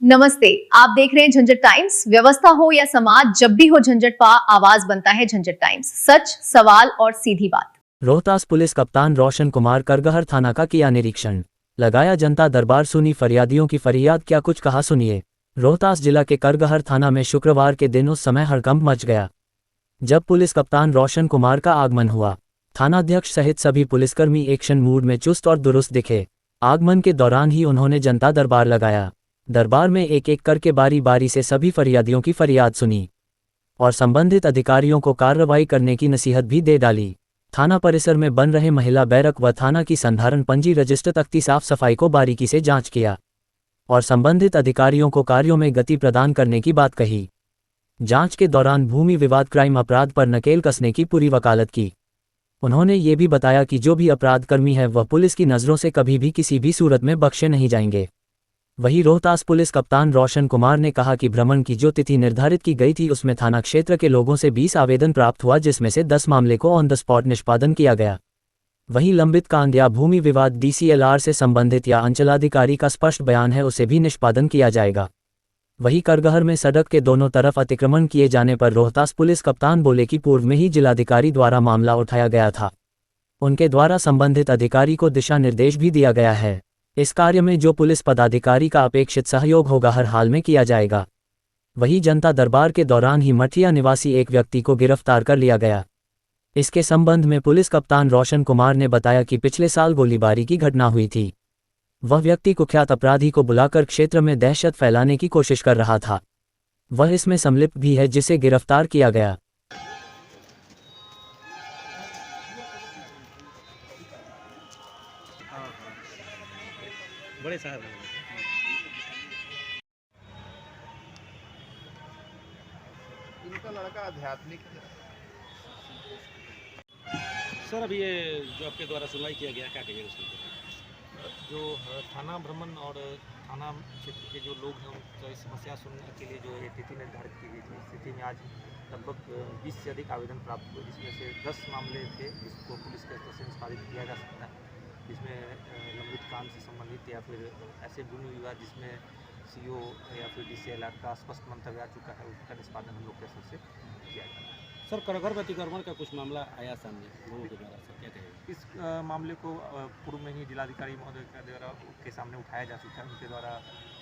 नमस्ते, आप देख रहे हैं झंझट टाइम्स। व्यवस्था हो या समाज, जब भी हो झंझट पा आवाज बनता है झंझट टाइम्स। सच, सवाल और सीधी बात। रोहतास पुलिस कप्तान रोशन कुमार करगहर थाना का किया निरीक्षण, लगाया जनता दरबार, सुनी फरियादियों की फरियाद, क्या कुछ कहा सुनिए। रोहतास जिला के करगहर थाना में शुक्रवार के दिन उस समय हड़कंप मच गया जब पुलिस कप्तान रोशन कुमार का आगमन हुआ। थानाध्यक्ष सहित सभी पुलिसकर्मी एक्शन मूड में चुस्त और दुरुस्त दिखे। आगमन के दौरान ही उन्होंने जनता दरबार लगाया। दरबार में एक एक करके बारी बारी से सभी फरियादियों की फरियाद सुनी और संबंधित अधिकारियों को कार्रवाई करने की नसीहत भी दे डाली। थाना परिसर में बन रहे महिला बैरक व थाना की संधारण पंजी रजिस्टर तख्ती साफ सफाई को बारीकी से जांच किया और संबंधित अधिकारियों को कार्यों में गति प्रदान करने की बात कही। जांच के दौरान भूमि विवाद क्राइम अपराध पर नकेल कसने की पूरी वकालत की। उन्होंने ये भी बताया कि जो भी अपराधकर्मी है वह पुलिस की नज़रों से कभी भी किसी भी सूरत में बख्शे नहीं जाएंगे। वहीं रोहतास पुलिस कप्तान रोशन कुमार ने कहा कि भ्रमण की जो तिथि निर्धारित की गई थी उसमें थाना क्षेत्र के लोगों से 20 आवेदन प्राप्त हुआ, जिसमें से 10 मामले को ऑन द स्पॉट निष्पादन किया गया। वहीं लंबित कांड या भूमि विवाद DCLR से संबंधित या अंचलाधिकारी का स्पष्ट बयान है, उसे भी निष्पादन किया जाएगा। वहीं करगहर में सड़क के दोनों तरफ अतिक्रमण किए जाने पर रोहतास पुलिस कप्तान बोले कि पूर्व में ही जिलाधिकारी द्वारा मामला उठाया गया था। उनके द्वारा संबंधित अधिकारी को दिशा निर्देश भी दिया गया है। इस कार्य में जो पुलिस पदाधिकारी का अपेक्षित सहयोग होगा हर हाल में किया जाएगा। वहीं जनता दरबार के दौरान ही मठिया निवासी एक व्यक्ति को गिरफ्तार कर लिया गया। इसके संबंध में पुलिस कप्तान रोशन कुमार ने बताया कि पिछले साल गोलीबारी की घटना हुई थी। वह व्यक्ति कुख्यात अपराधी को बुलाकर क्षेत्र में दहशत फैलाने की कोशिश कर रहा था। वह इसमें संलिप्त भी है, जिसे गिरफ्तार किया गया। बड़े साहब इनका लड़का आध्यात्मिक है। सर, अभी ये जो आपके द्वारा सुनवाई किया गया, क्या कहिएगा उसके ऊपर? जो थाना भ्रमण और थाना क्षेत्र के जो लोग हैं उनकी समस्या सुनने के लिए जो ये तिथि निर्धारित की गई थी, स्थिति में आज लगभग 20 से अधिक आवेदन प्राप्त हुए, जिसमें से 10 मामले थे जिसको पुलिस के स्तर से निष्पादित किया जा सकता है, जिसमें लंबित काम से संबंधित या फिर ऐसे भूमि विवाद जिसमें CO या फिर DCLR का स्पष्ट मंतव्य आ चुका है, उसका निष्पादन हम लोग के स्तर से किया जाएगा। सर, करगहर अतिक्रमण का कुछ मामला आया सामने लोगों के द्वारा, सर क्या कहेगा? इस मामले को पूर्व में ही जिलाधिकारी महोदय के द्वारा के सामने उठाया जा चुका है। उनके द्वारा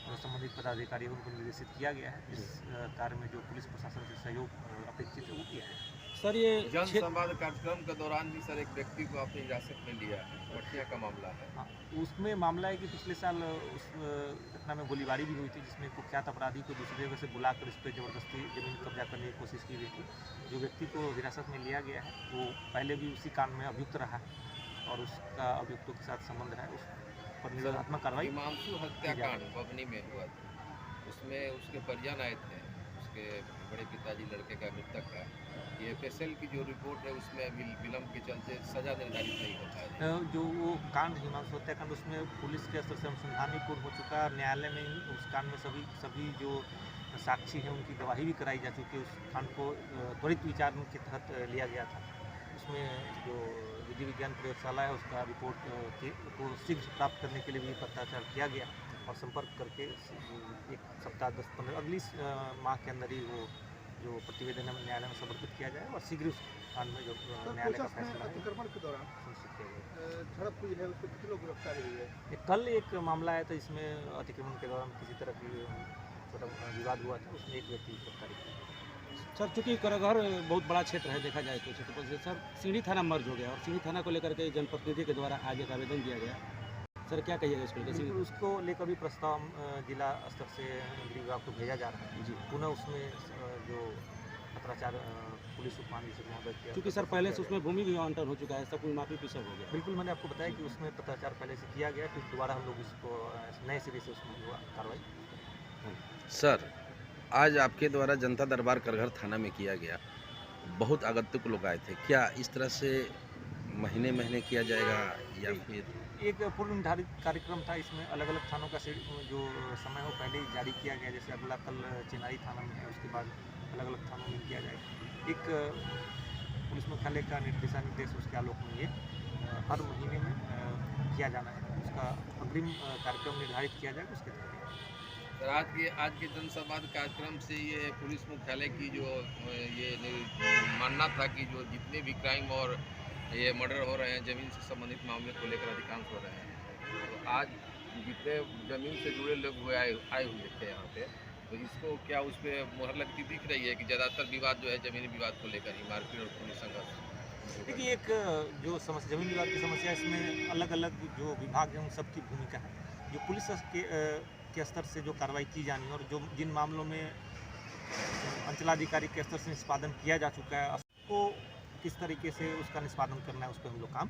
जो संबंधित पदाधिकारी उनको निर्देशित किया गया है। इस कार्य में जो पुलिस प्रशासन से सहयोग अपेक्षित है वो किया है। सर, ये जन संवाद कार्यक्रम के दौरान भी सर एक व्यक्ति को अपनी हिरासत में लिया है, मठिया का मामला है। हाँ, उसमें मामला है कि पिछले साल उस घटना में गोलीबारी भी हुई थी, जिसमें कुख्यात अपराधी को दूसरी जगह से बुलाकर इस पर ज़बरदस्ती जमीन कब्जा करने की कोशिश की गई थी। जो व्यक्ति को हिरासत में लिया गया है वो पहले भी उसी कांड में अभियुक्त रहा है और उसका अभियुक्तों के साथ संबंध है, उस पर निरोधात्मक कार्रवाई। हिमांशु हत्याकांड बबनी में हुआ था, उसमें उसके परिजन आए थे, उसके बड़े पिताजी लड़के का मृतक का। ये FSL की जो रिपोर्ट है उसमें विलम्ब के चलते सजा निर्धारित नहीं हो पाया। जो वो कांड हिमांशु हत्याकांड, उसमें पुलिस के स्तर से अनुसंधान भी पूर्ण हो चुका है और न्यायालय में ही उस कांड में सभी जो साक्षी हैं उनकी गवाही भी कराई जा चुकी है। उस कांड को त्वरित विचार के तहत लिया गया था। उसमें जो विधि विज्ञान प्रयोगशाला है उसका रिपोर्ट को शीघ्र प्राप्त करने के लिए भी पत्राचार किया गया और संपर्क करके 1 सप्ताह 10-15 अगली माह के अंदर ही वो जो प्रतिवेदन है न्यायालय में समर्पित किया जाए और शीघ्र उस कांड में जो न्यायालय का फैसला है अतिक्रमण के दौरान सुनिश्चित किया जाए। झड़प हुई है, उसमें कितने लोग गिरफ्तारी हुई है? कल एक मामला आया था, इसमें अतिक्रमण के दौरान किसी तरह की छोटा विवाद हुआ था, उसमें एक व्यक्ति की गिरफ्तारी की। सर, चूँकि करगहर बहुत बड़ा क्षेत्र है, देखा जाए तो क्षेत्रफल से, सर सीढ़ी थाना मर्ज हो गया और सीढ़ी थाना को लेकर के जनप्रतिनिधि के द्वारा आज एक आवेदन दिया गया। सर, क्या कहिएगा इसको लेकर? बिल्कुल, उसको लेकर भी प्रस्ताव जिला स्तर से गृह विभाग को भेजा जा रहा है। जी, पुनः उसमें जो पत्राचार पुलिस उपमहानिरीक्षक महोदय किया, क्योंकि सर पहले से उसमें भूमि भी आवंटन हो चुका है, सब कुछ माफी पिसर हो गया। बिल्कुल मैंने आपको बताया कि उसमें पत्राचार पहले से किया गया, फिर दोबारा हम लोग इसको नए सिरे से उसमें हुआ कार्रवाई। सर, आज आपके द्वारा जनता दरबार करगहर थाना में किया गया, बहुत आगंतुक लोग आए थे, क्या इस तरह से महीने महीने किया जाएगा या फिर? एक पूर्व निर्धारित कार्यक्रम था, इसमें अलग अलग थानों का जो समय हो पहले ही जारी किया गया, जैसे अगला कल चिनाई थाना में है, उसके बाद अलग अलग थानों में किया जाएगा। एक पुलिस मुख्यालय का निर्देश उसके आलोक में ये हर महीने में किया जाना है, उसका अग्रिम कार्यक्रम निर्धारित किया जाएगा, उसके तहत सर आज के जनसंवाद कार्यक्रम से ये पुलिस मुख्यालय की जो मानना था कि जो जितने भी क्राइम और ये मर्डर हो रहे हैं ज़मीन से संबंधित मामले को लेकर अधिकांश हो रहे हैं, तो आज जितने ज़मीन से जुड़े लोग आए हुए थे यहाँ पे, तो इसको क्या उस पर मुहर लगती दिख रही है कि ज़्यादातर विवाद जो है ज़मीनी विवाद को लेकर ही मारपीट और पुलिस संघर्ष। देखिए, एक जो समस्या जमीन विवाद की समस्या है, इसमें अलग अलग जो विभाग हैं उन सबकी भूमिका है। जो पुलिस के स्तर से जो कार्रवाई की जानी है और जो जिन मामलों में अंचलाधिकारी के स्तर से निष्पादन किया जा चुका है, उसको किस तरीके से उसका निष्पादन करना है, उस पर हम लोग काम